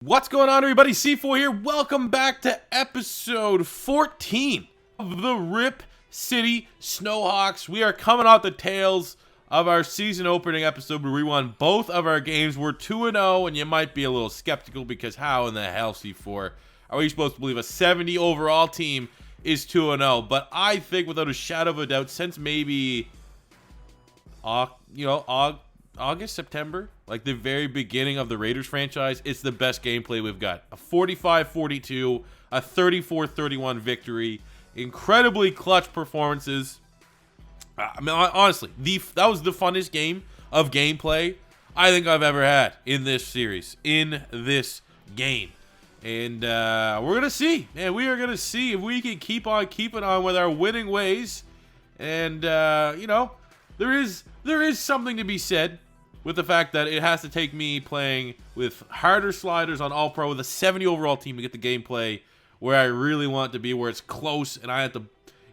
What's going on, everybody? C4 here. Welcome back to episode 14 of the Rip City Snowhawks. We are coming off the tails of our season opening episode where we won both of our games. We're 2-0, and you might be a little skeptical because how in the hell, C4, are we supposed to believe a 70 overall team is 2-0? But I think without a shadow of a doubt, since maybe, August, September, like the very beginning of the Raiders franchise, it's the best gameplay we've got. A 45-42, a 34-31 victory, incredibly clutch performances. I mean, honestly, that was the funnest game of gameplay I think I've ever had in this series, in this game. And we're going to see, man, we are going to see if we can keep on keeping on with our winning ways. And, there is something to be said with the fact that it has to take me playing with harder sliders on All-Pro with a 70 overall team to get the gameplay where I really want it to be, where it's close and I have to,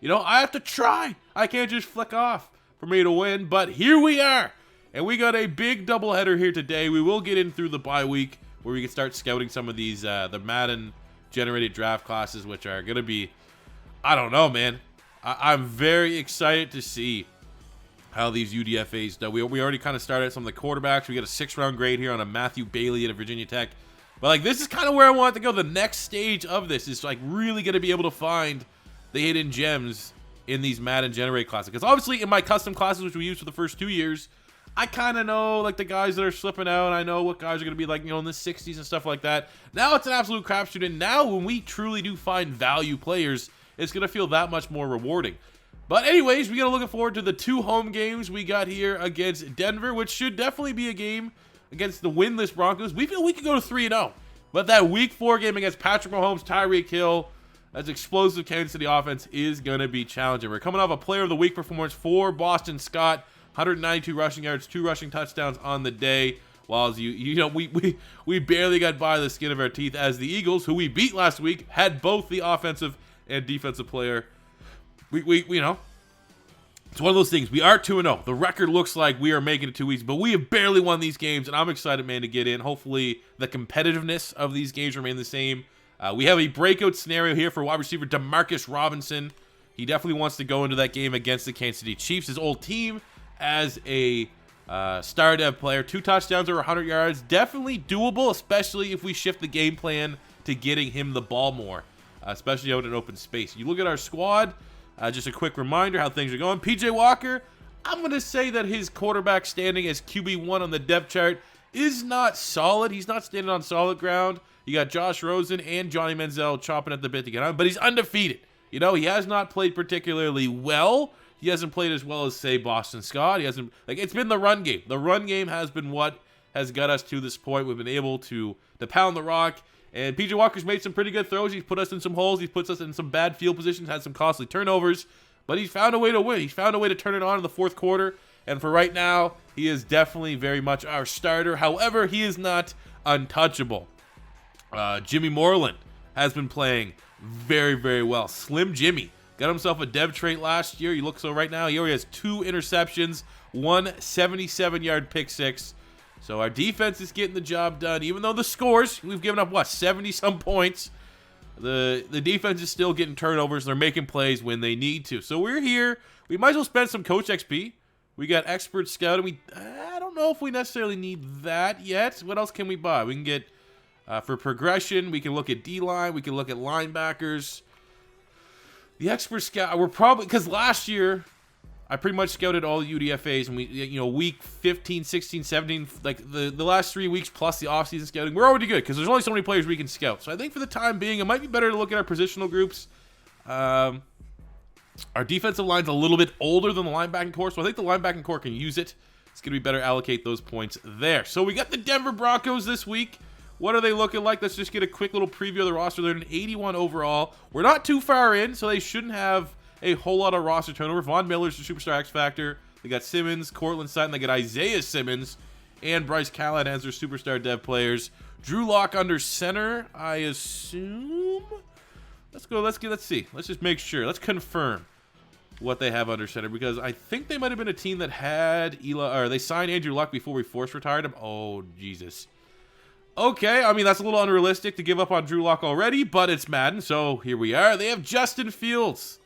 I have to try. I can't just flick off for me to win, but here we are. And we got a big doubleheader here today. We will get in through the bye week where we can start scouting some of these, the Madden generated draft classes, which are going to be, I don't know, man. I'm very excited to see how these UDFAs do. We already kind of started some of the quarterbacks. We got a 6th-round grade here on a Matthew Bailey at a Virginia Tech. But, like, this is kind of where I want to go. The next stage of this is, like, really going to be able to find the hidden gems in these Madden Generate classes. Because, obviously, in my custom classes, which we used for the first 2 years, I kind of know, like, the guys that are slipping out. I know what guys are going to be, like, in the 60s and stuff like that. Now it's an absolute crapshoot. And now when we truly do find value players, it's going to feel that much more rewarding. But anyways, we got to look forward to the 2 home games we got here against Denver, which should definitely be a game against the winless Broncos. We feel we could go to 3-0. But that Week 4 game against Patrick Mahomes, Tyreek Hill, as explosive Kansas City offense is going to be challenging. We're coming off a Player of the Week performance for Boston Scott, 192 rushing yards, 2 rushing touchdowns on the day. While we barely got by the skin of our teeth as the Eagles, who we beat last week, had both the offensive and defensive player. It's one of those things. We are 2-0. The record looks like we are making it 2 weeks, but we have barely won these games, and I'm excited, man, to get in. Hopefully, the competitiveness of these games remain the same. We have a breakout scenario here for wide receiver Demarcus Robinson. He definitely wants to go into that game against the Kansas City Chiefs, his old team, as a star dev player. 2 touchdowns over 100 yards. Definitely doable, especially if we shift the game plan to getting him the ball more, especially out in open space. You look at our squad. Just a quick reminder how things are going. PJ Walker, I'm going to say that his quarterback standing as QB1 on the depth chart is not solid. He's not standing on solid ground. You got Josh Rosen and Johnny Manziel chopping at the bit to get on, but he's undefeated. He has not played particularly well. He hasn't played as well as, say, Boston Scott. He hasn't, it's been the run game. The run game has been what has got us to this point. We've been able to pound the rock. And PJ Walker's made some pretty good throws. He's put us in some holes. He's put us in some bad field positions, had some costly turnovers. But he's found a way to win. He's found a way to turn it on in the 4th quarter. And for right now, he is definitely very much our starter. However, he is not untouchable. Jimmy Moreland has been playing very, very well. Slim Jimmy got himself a dev trait last year. You look so right now, he already has 2 interceptions, 1 77-yard pick 6. So our defense is getting the job done. Even though the scores, we've given up, 70-some points. The defense is still getting turnovers. They're making plays when they need to. So we're here. We might as well spend some Coach XP. We got expert scouting. I don't know if we necessarily need that yet. What else can we buy? We can get, for progression, we can look at D-line. We can look at linebackers. The expert scout, we're probably, because last year, I pretty much scouted all the UDFAs, and we, week 15, 16, 17, like the last 3 weeks plus the offseason scouting, we're already good because there's only so many players we can scout. So I think for the time being, it might be better to look at our positional groups. Our defensive line's a little bit older than the linebacking core, so I think the linebacking core can use it. It's going to be better allocate those points there. So we got the Denver Broncos this week. What are they looking like? Let's just get a quick little preview of the roster. They're an 81 overall. We're not too far in, so they shouldn't have a whole lot of roster turnover. Von Miller's the superstar X Factor. They got Simmons, Cortland Sutton. They got Isaiah Simmons and Bryce Callahan as their superstar dev players. Drew Lock under center, I assume. Let's see. Let's just make sure. Let's confirm what they have under center, because I think they might have been a team that had they signed Andrew Luck before we force retired him. Oh, Jesus. Okay, I mean, that's a little unrealistic to give up on Drew Lock already, but it's Madden, so here we are. They have Justin Fields,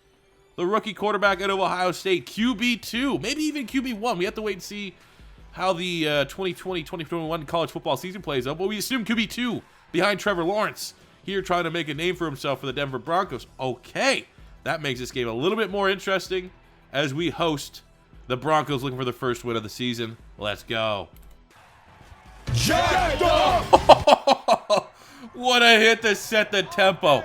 the rookie quarterback out of Ohio State, QB2, maybe even QB1. We have to wait and see how the 2020-2021 college football season plays out, but we assume QB2 behind Trevor Lawrence here trying to make a name for himself for the Denver Broncos. Okay, that makes this game a little bit more interesting as we host the Broncos looking for the first win of the season. Let's go. Jacked up! What a hit to set the tempo.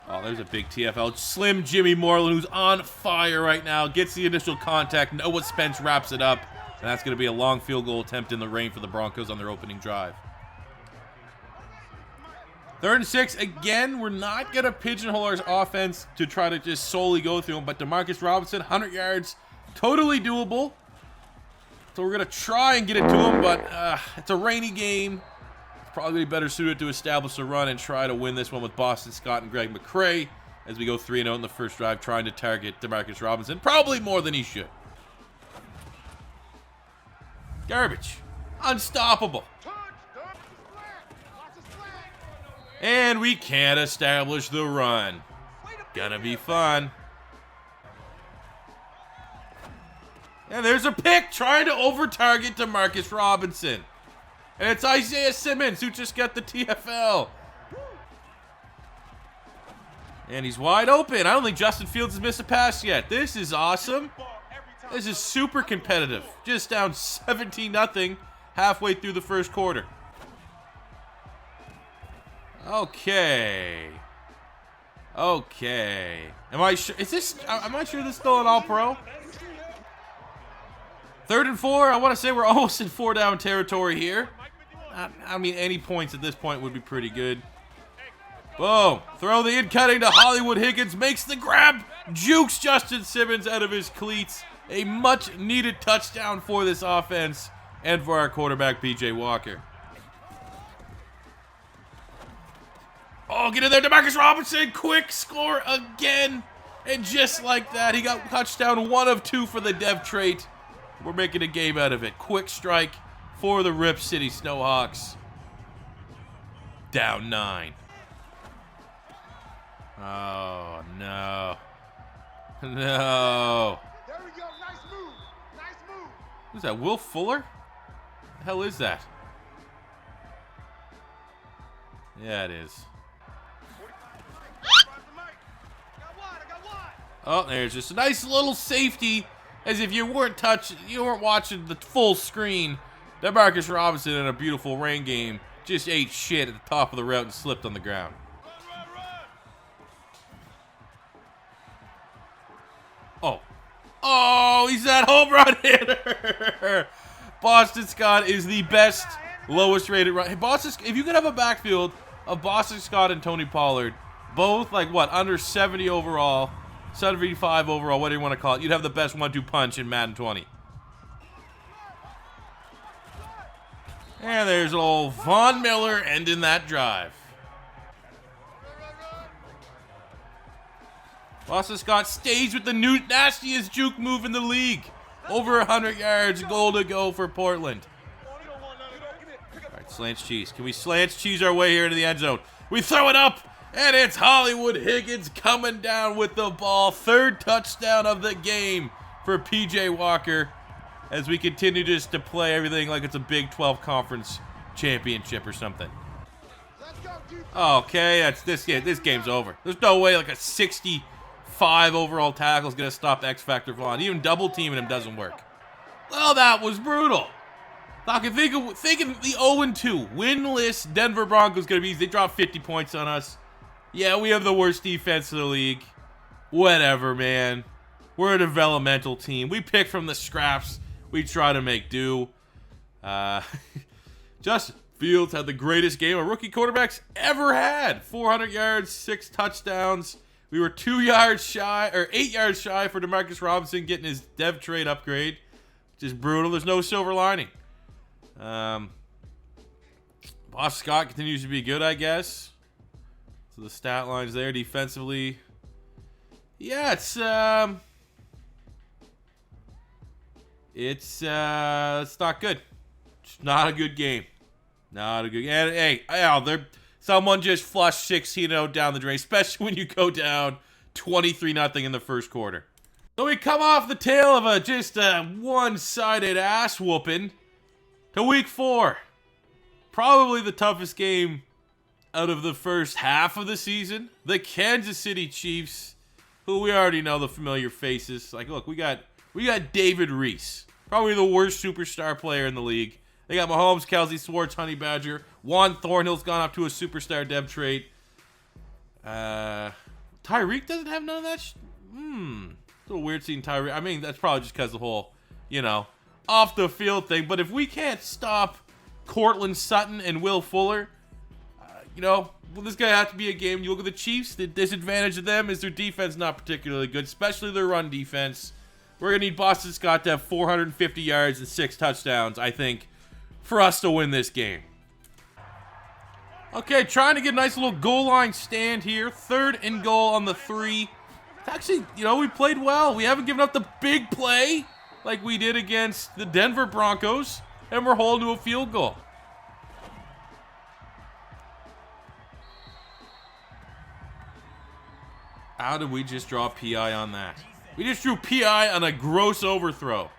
Oh, there's a big TFL. Slim Jimmy Moreland, who's on fire right now, gets the initial contact. Noah Spence wraps it up. And that's going to be a long field goal attempt in the rain for the Broncos on their opening drive. 3rd and 6. Again, we're not going to pigeonhole our offense to try to just solely go through them. But Demarcus Robinson, 100 yards, totally doable. So we're going to try and get it to him, but it's a rainy game. It's probably better suited to establish a run and try to win this one with Boston Scott and Greg McCray as we go 3-0 in the first drive, trying to target Demarcus Robinson. Probably more than he should. Garbage. Unstoppable. And we can't establish the run. Gonna be fun. And there's a pick trying to over-target Demarcus Robinson. And it's Isaiah Simmons who just got the TFL. And he's wide open. I don't think Justin Fields has missed a pass yet. This is awesome. This is super competitive. Just down 17-0 halfway through the first quarter. Okay. Am I sure? Am I sure this is still an All-Pro? 3rd and 4. I want to say we're almost in 4-down territory here. I mean, any points at this point would be pretty good. Boom. Throw the in-cutting to Hollywood Higgins. Makes the grab. Jukes Justin Simmons out of his cleats. A much-needed touchdown for this offense and for our quarterback, P.J. Walker. Oh, get in there, Demarcus Robinson. Quick score again. And just like that, he got touchdown 1 of 2 for the Dev trait. We're making a game out of it. Quick strike for the Rip City Snowhawks. Down 9. Oh, no. No. There we go. Nice move. Nice move. Who's that, Will Fuller? What the hell is that? Yeah, it is. Oh, there's just a nice little safety, as if you weren't watching the full screen. Demarcus Robinson in a beautiful rain game just ate shit at the top of the route and slipped on the ground. Oh, he's that home run hitter. Boston Scott is the best, lowest rated run. Hey, Boston, if you could have a backfield of Boston Scott and Tony Pollard, both like what, under 70 overall, 75 overall, whatever you want to call it, you'd have the best 1-2 punch in Madden 20. And there's old Von Miller ending that drive. Boston Scott stays with the nastiest juke move in the league. Over 100 yards, goal to go for Portland. All right, slants cheese. Can we slants cheese our way here into the end zone? We throw it up, and it's Hollywood Higgins coming down with the ball. 3rd touchdown of the game for P.J. Walker as we continue just to play everything like it's a Big 12 conference championship or something. Okay, this game's over. There's no way like a 65 overall tackle is going to stop X Factor Vaughn. Even double teaming him doesn't work. Well, that was brutal. I can think of the 0-2 winless Denver Broncos going to be. They dropped 50 points on us. Yeah, we have the worst defense in the league. Whatever, man. We're a developmental team. We pick from the scraps. We try to make do. Justin Fields had the greatest game a rookie quarterback's ever had. 400 yards, 6 touchdowns. We were 8 yards shy for Demarcus Robinson getting his dev trade upgrade. Just brutal. There's no silver lining. Boss Scott continues to be good, I guess. So the stat lines there defensively. Yeah, it's not good. It's not a good game. Not a good game. And hey, someone just flushed 16-0 down the drain, especially when you go down 23-0 in the first quarter. So we come off the tail of just a one-sided ass whooping to week 4. Probably the toughest game out of the first half of the season. The Kansas City Chiefs, who we already know the familiar faces. Like, look, we got David Reese, probably the worst superstar player in the league. They got Mahomes, Kelsey, Swartz, Honey Badger. Juan Thornhill's gone up to a superstar dev trait. Tyreek doesn't have none of that. It's a little weird seeing Tyreek. I mean, that's probably just because the whole, off the field thing. But if we can't stop Cortland Sutton and Will Fuller, well, this guy has to be a game. You look at the Chiefs, the disadvantage of them is their defense not particularly good, especially their run defense. We're going to need Boston Scott to have 450 yards and 6 touchdowns, I think, for us to win this game. Okay, trying to get a nice little goal line stand here. 3rd and goal on the 3. It's actually, we played well. We haven't given up the big play like we did against the Denver Broncos, and we're holding to a field goal. How did we just draw PI on that? We just drew PI on a gross overthrow.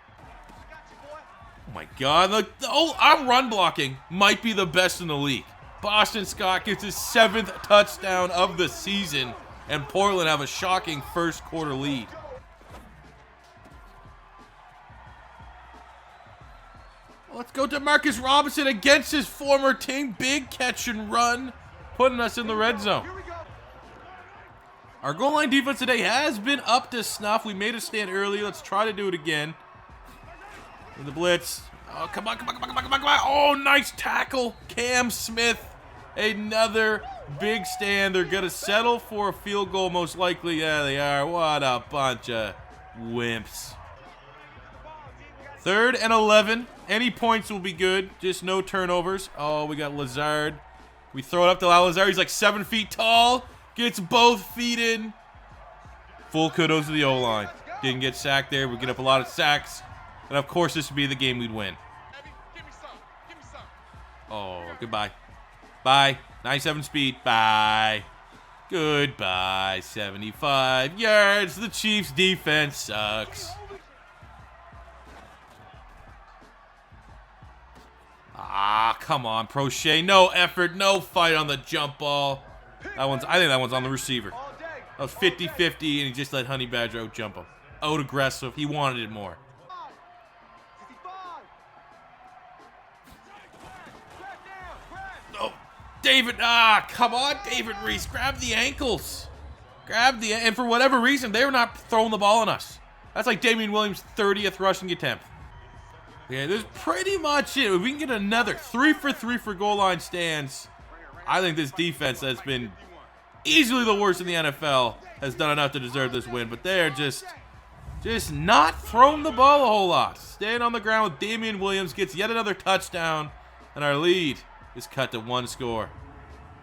Oh my God. Our run blocking might be the best in the league. Boston Scott gets his 7th touchdown of the season, and Portland have a shocking first quarter lead. Let's go to Marcus Robinson against his former team. Big catch and run, putting us in the red zone. Our goal line defense today has been up to snuff. We made a stand earlier. Let's try to do it again. In the blitz. Oh, come on. Oh, nice tackle. Cam Smith. Another big stand. They're going to settle for a field goal most likely. Yeah, they are. What a bunch of wimps. 3rd and 11. Any points will be good. Just no turnovers. Oh, we got Lazard. We throw it up to Lazard. He's like 7 feet tall. Gets both feet in. Full kudos to the O-line. Didn't get sacked there. We get up a lot of sacks. And of course, this would be the game we'd win. Oh, goodbye. Bye. 97 speed. Bye. Goodbye. 75 yards. The Chiefs' defense sucks. Ah, come on, Prochet. No effort, no fight on the jump ball. I think that one's on the receiver. That was 50-50, and he just let Honey Badger out-jump him. Out-aggressive. He wanted it more. Oh, David. Ah, come on, David Reese. Grab the ankles. And for whatever reason, they were not throwing the ball on us. That's like Damian Williams' 30th rushing attempt. Yeah, that's pretty much it. If we can get another 3 for 3 for goal line stands, I think this defense has been easily the worst in the NFL, has done enough to deserve this win. But they're just not throwing the ball a whole lot. Staying on the ground with Damian Williams, gets yet another touchdown, and our lead is cut to 1 score.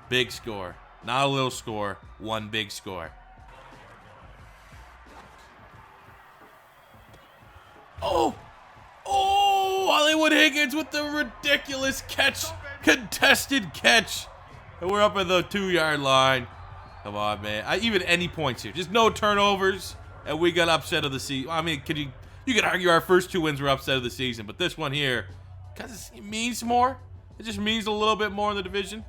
Big score. Not a little score. 1 big score. Oh, Hollywood Higgins with the ridiculous catch. Contested catch. And we're up at the 2-yard line. Come on, man. Even any points here. Just no turnovers. And we got upset of the season. I mean, you could argue our first 2 wins were upset of the season. But this one here, because it means more. It just means a little bit more in the division.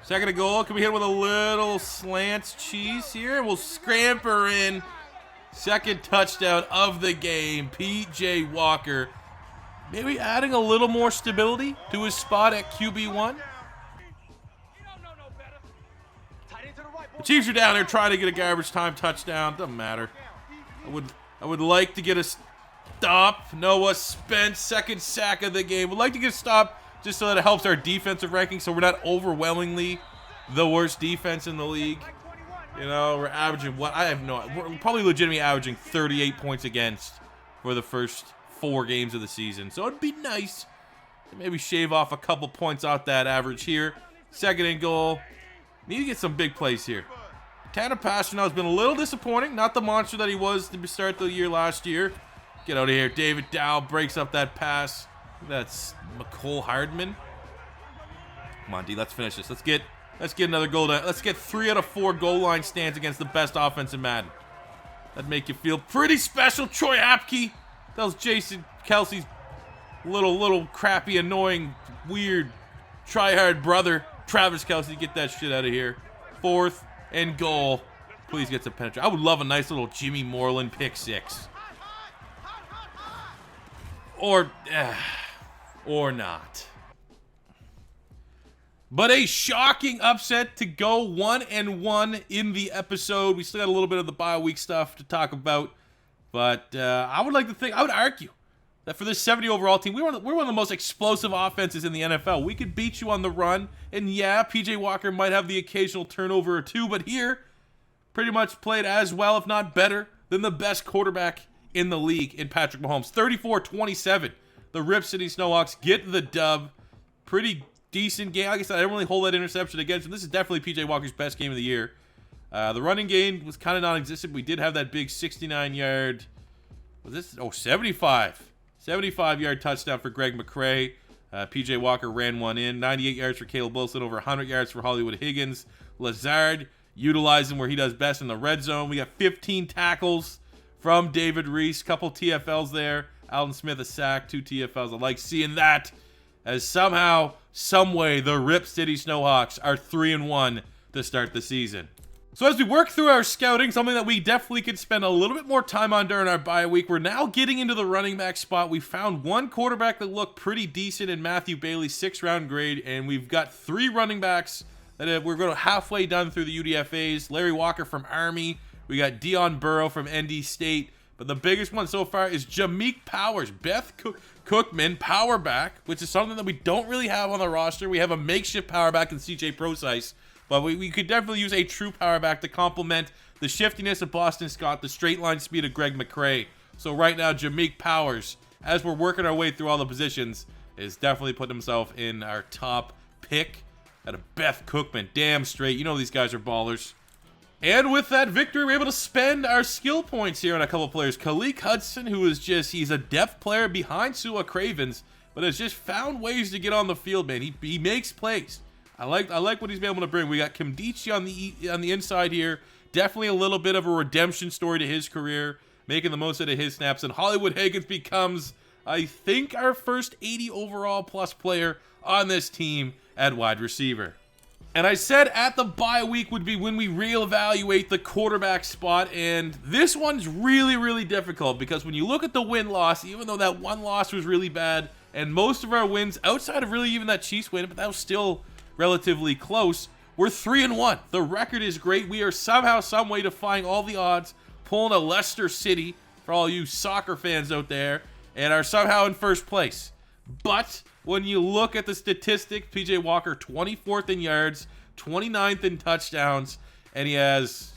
2nd and goal. Can we hit with a little slants cheese here? And we'll scamper in. 2nd touchdown of the game. P.J. Walker. Maybe adding a little more stability to his spot at QB1. The Chiefs are down there trying to get a garbage time touchdown. Doesn't matter. I would like to get a stop. Noah Spence, 2nd sack of the game. Would like to get a stop just so that it helps our defensive ranking, so we're not overwhelmingly the worst defense in the league. We're averaging we're probably legitimately averaging 38 points against for the first 4 games of the season. So it'd be nice to maybe shave off a couple points out that average here. 2nd and goal. Need to get some big plays here. Tanner Pasternak has been a little disappointing. Not the monster that he was to start the year last year. Get out of here. David Dow breaks up that pass. That's McCole Hardman. Come on, D. Let's finish this. Let's get another goal. Let's get 3 out of 4 goal line stands against the best offense in Madden. That'd make you feel pretty special. Troy Apke. That was Jason Kelsey's little crappy, annoying, weird, try-hard brother. Travis Kelsey, get that shit out of here. 4th and goal. Please get some penetration. I would love a nice little Jimmy Moreland pick 6. Or not. But a shocking upset to go 1-1 in the episode. We still got a little bit of the bye week stuff to talk about. But I would argue that for this 70 overall team, we're one of the most explosive offenses in the NFL. We could beat you on the run. And yeah, PJ Walker might have the occasional turnover or two. But here, pretty much played as well, if not better, than the best quarterback in the league in Patrick Mahomes. 34-27. The Rip City Snowhawks get the dub. Pretty decent game. Like I said, I don't really hold that interception against him. This is definitely PJ Walker's best game of the year. The running game was kind of non-existent. We did have that big 69-yard, 75-yard touchdown for Greg McCray. PJ Walker ran one in. 98 yards for Caleb Wilson, over 100 yards for Hollywood Higgins. Lazard utilized him where he does best in the red zone. We got 15 tackles from David Reese. Couple TFLs there. Alden Smith a sack, 2 TFLs. I like seeing that, as somehow, someway, the Rip City Snowhawks are 3-1 to start the season. So as we work through our scouting, something that we definitely could spend a little bit more time on during our bye week, we're now getting into the running back spot. We found one quarterback that looked pretty decent in Matthew Bailey's 6th-round grade, and we've got 3 running backs that we're going to halfway done through the UDFAs. Larry Walker from Army. We got Dion Burrow from ND State. But the biggest one so far is Jameek Powers, Beth Cookman, power back, which is something that we don't really have on the roster. We have a makeshift power back in CJ Procise, but we could definitely use a true power back to complement the shiftiness of Boston Scott, the straight line speed of Greg McCray. So right now, Jameek Powers, as we're working our way through all the positions, is definitely putting himself in our top pick at a Beth Cookman. Damn straight. You know these guys are ballers. And with that victory, we're able to spend our skill points here on a couple players. Khaleke Hudson, who is he's a depth player behind Sua Cravens, but has just found ways to get on the field, man. He makes plays. I like what he's been able to bring. We got Kimdichie on the inside here. Definitely a little bit of a redemption story to his career, making the most out of his snaps. And Hollywood Higgins becomes, I think, our first 80 overall plus player on this team at wide receiver. And I said at the bye week would be when we reevaluate the quarterback spot, and this one's really, really difficult because when you look at the win-loss, even though that one loss was really bad, and most of our wins, outside of really even that Chiefs win, but that was still relatively close, we're 3-1. The record is great. We are somehow, some way defying all the odds, pulling a Leicester City, for all you soccer fans out there, and are somehow in first place. But when you look at the statistics, PJ Walker 24th in yards, 29th in touchdowns, and he has,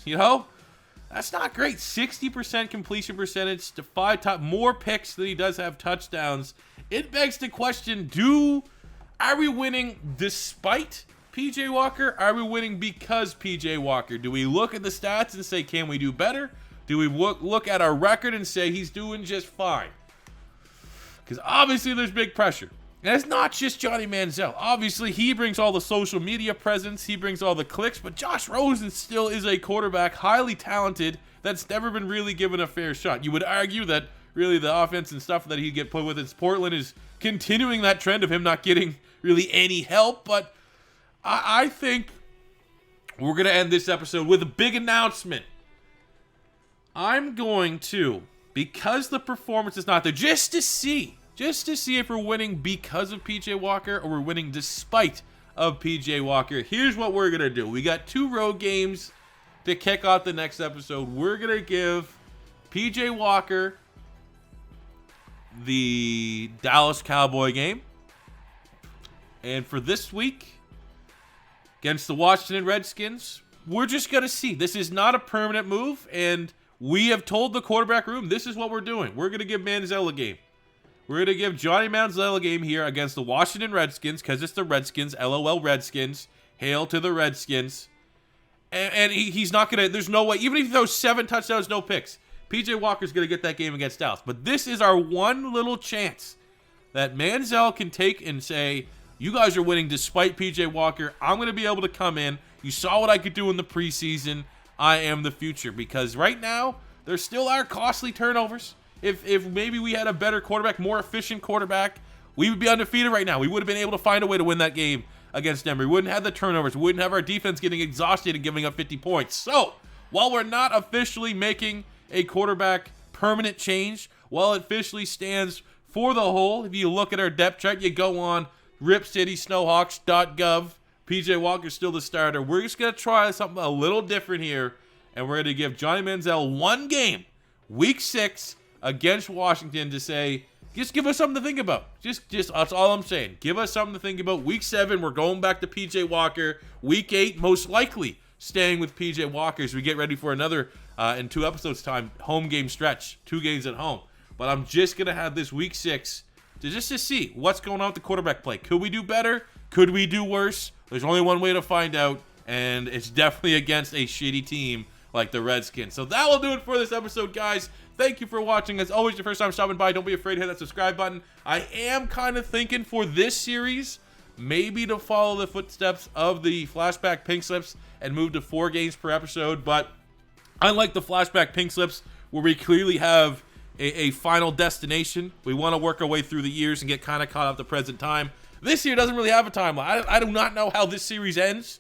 that's not great. 60% completion percentage to 5 more picks than he does have touchdowns. It begs the question, are we winning despite PJ Walker? Are we winning because PJ Walker? Do we look at the stats and say, can we do better? Do we look at our record and say he's doing just fine? Because obviously there's big pressure. And it's not just Johnny Manziel. Obviously, he brings all the social media presence. He brings all the clicks. But Josh Rosen still is a quarterback, highly talented, that's never been really given a fair shot. You would argue that really the offense and stuff that he'd get put with in Portland is continuing that trend of him not getting really any help. But I think we're going to end this episode with a big announcement. I'm going to, because the performance is not there, just to see if we're winning because of PJ Walker or we're winning despite of PJ Walker. Here's what we're going to do. We got 2 road games to kick off the next episode. We're going to give PJ Walker the Dallas Cowboy game. And for this week, against the Washington Redskins, we're just going to see. This is not a permanent move, and we have told the quarterback room this is what we're doing. We're going to give Manziel a game. We're going to give Johnny Manziel a game here against the Washington Redskins because it's the Redskins. LOL Redskins. Hail to the Redskins. And he's not going to, there's no way, even if he throws 7 touchdowns, no picks, PJ Walker's going to get that game against Dallas. But this is our one little chance that Manziel can take and say, you guys are winning despite PJ Walker. I'm going to be able to come in. You saw what I could do in the preseason. I am the future. Because right now, there still are costly turnovers. If maybe we had a better quarterback, more efficient quarterback, we would be undefeated right now. We would have been able to find a way to win that game against Denver. We wouldn't have the turnovers. We wouldn't have our defense getting exhausted and giving up 50 points. So, while we're not officially making a quarterback permanent change, while it officially stands for the whole, if you look at our depth chart, you go on ripcitysnowhawks.gov. PJ Walker's still the starter. We're just going to try something a little different here, and we're going to give Johnny Manziel one game, week 6, against Washington to say, just give us something to think about. Just that's all I'm saying. Give us something to think about. Week 7, we're going back to PJ Walker. Week 8, most likely staying with PJ Walker as we get ready for another, in 2 episodes time, home game stretch. 2 games at home. But I'm just going to have this week 6 to see what's going on with the quarterback play. Could we do better? Could we do worse? There's only one way to find out, and it's definitely against a shitty team like the Redskins. So that will do it for this episode, guys. Thank you for watching. As always, your first time stopping by, don't be afraid to hit that subscribe button. I am kind of thinking for this series, maybe to follow the footsteps of the flashback pink slips and move to 4 games per episode. But unlike the flashback pink slips, where we clearly have a final destination, we want to work our way through the years and get kind of caught up to present time. This year doesn't really have a timeline. I do not know how this series ends,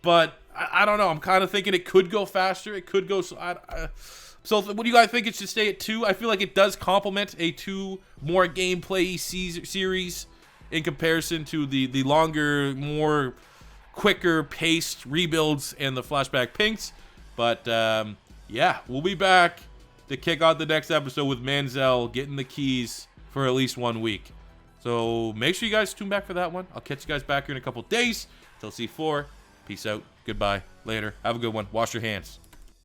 but I don't know. I'm kind of thinking it could go faster. It could go... So what do you guys think it should stay at 2? I feel like it does complement a 2 more gameplay series in comparison to the longer, more quicker paced rebuilds and the flashback pinks. But yeah, we'll be back to kick out the next episode with Manziel getting the keys for at least 1 week. So make sure you guys tune back for that one. I'll catch you guys back here in a couple days. Till C4. Peace out. Goodbye. Later. Have a good one. Wash your hands.